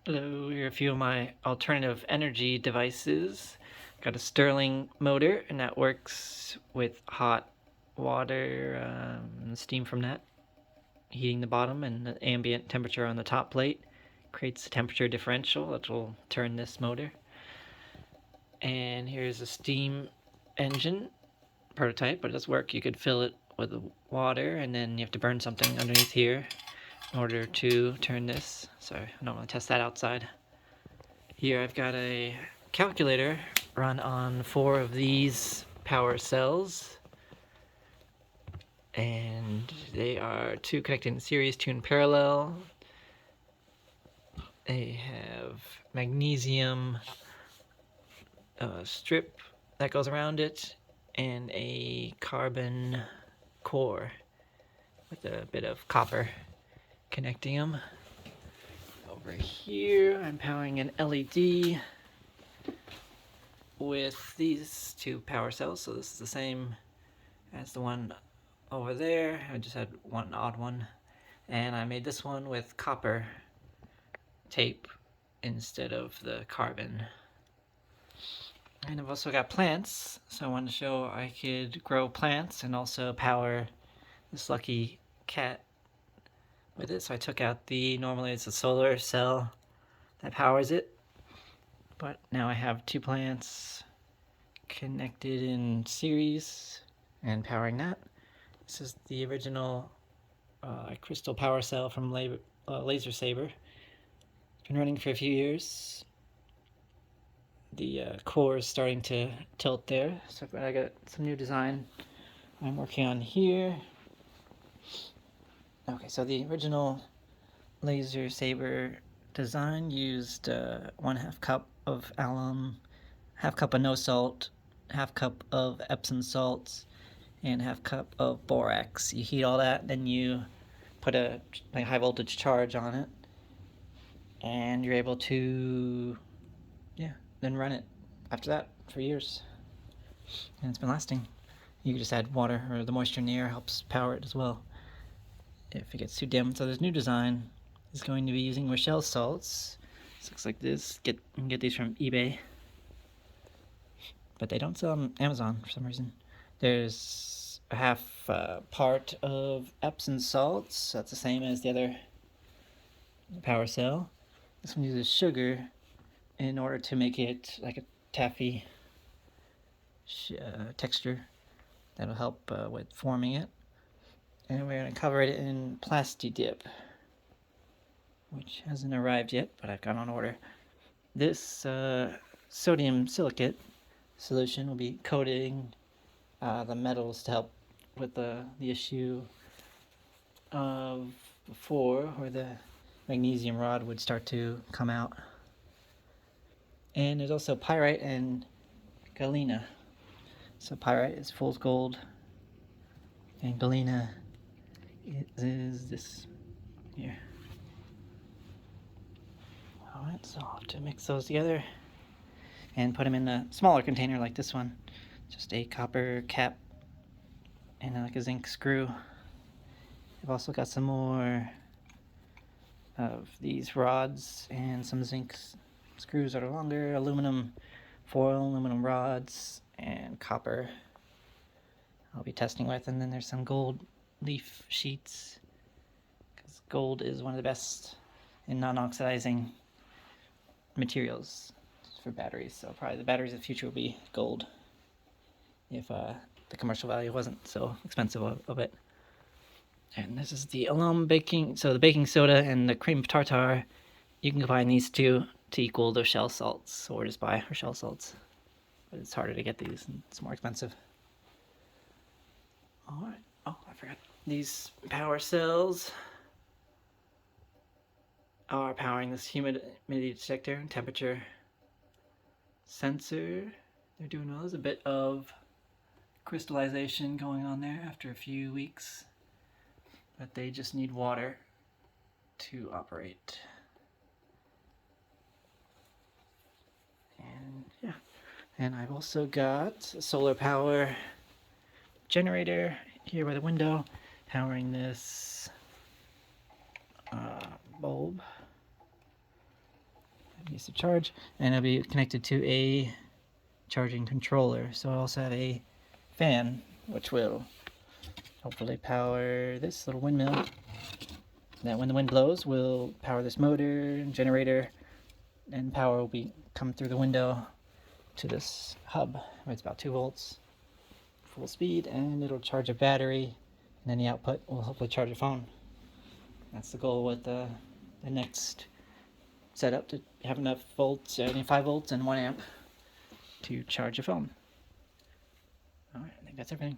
Hello, here are a few of my alternative energy devices. Got a Stirling motor, and that works with hot water and steam from that, heating the bottom and the ambient temperature on the top plate. Creates a temperature differential that will turn this motor. And here's a steam engine prototype, but it does work. You could fill it with water, and then you have to burn something underneath here in order to turn this. Sorry, I don't want to test that outside. Here I've got a calculator run on 4 of these power cells, and they are 2 connected in series, 2 in parallel. They have magnesium strip that goes around it, and a carbon core with a bit of copper connecting them. Over here I'm powering an LED with these 2 power cells, so this is the same as the one over there. I just had one odd one, and I made this one with copper tape instead of the carbon. And I've also got plants, so I wanted to show I could grow plants and also power this lucky cat with it. So I took out normally it's a solar cell that powers it, but now I have 2 plants connected in series and powering that. This is the original crystal power cell from Laser Saber. It's been running for a few years. The core is starting to tilt there, so I got some new design I'm working on here. Okay, so the original Laser Saber design used 1/2 cup of alum, 1/2 cup of no salt, 1/2 cup of Epsom salts, and 1/2 cup of borax. You heat all that, then you put a high voltage charge on it, and you're able to then run it after that for years, and it's been lasting. You can just add water, or the moisture in the air helps power it as well if it gets too dim. So this new design is going to be using Rochelle salts. This looks like this. You can get these from eBay, but they don't sell on Amazon for some reason. There's a half part of Epsom salts, so that's the same as the other power cell. This one uses sugar in order to make it like a taffy texture that'll help with forming it. And we're going to cover it in Plasti Dip, which hasn't arrived yet, but I've got on order. This sodium silicate solution will be coating the metals to help with the issue of before, where the magnesium rod would start to come out. And there's also pyrite and galena. So pyrite is fool's gold, and galena is this here. Alright, so I'll have to mix those together and put them in a smaller container like this one. Just a copper cap and like a zinc screw. I've also got some more of these rods and some zinc screws that are longer, aluminum foil, aluminum rods, and copper I'll be testing with. And then there's some gold leaf sheets, because gold is one of the best in non-oxidizing materials for batteries. So probably the batteries of the future will be gold if the commercial value wasn't so expensive of it. And this is the alum baking, so the baking soda and the cream of tartar, you can combine these two to equal the shell salts, or just buy Rochelle salts. But it's harder to get these, and it's more expensive. Alright, oh, I forgot. These power cells are powering this humidity detector and temperature sensor. They're doing well. There's a bit of crystallization going on there after a few weeks, but they just need water to operate. And yeah, and I've also got a solar power generator here by the window powering this bulb. use the charge, and it'll be connected to a charging controller. So I also have a fan, which will hopefully power this little windmill. That when the wind blows, will power this motor and generator, and power will be come through the window to this hub. It's about 2 volts, full speed, and it'll charge a battery, and then the output will hopefully charge a phone. That's the goal with the next setup, to have enough volts, 5 volts and 1 amp to charge a phone. Alright, I think that's everything.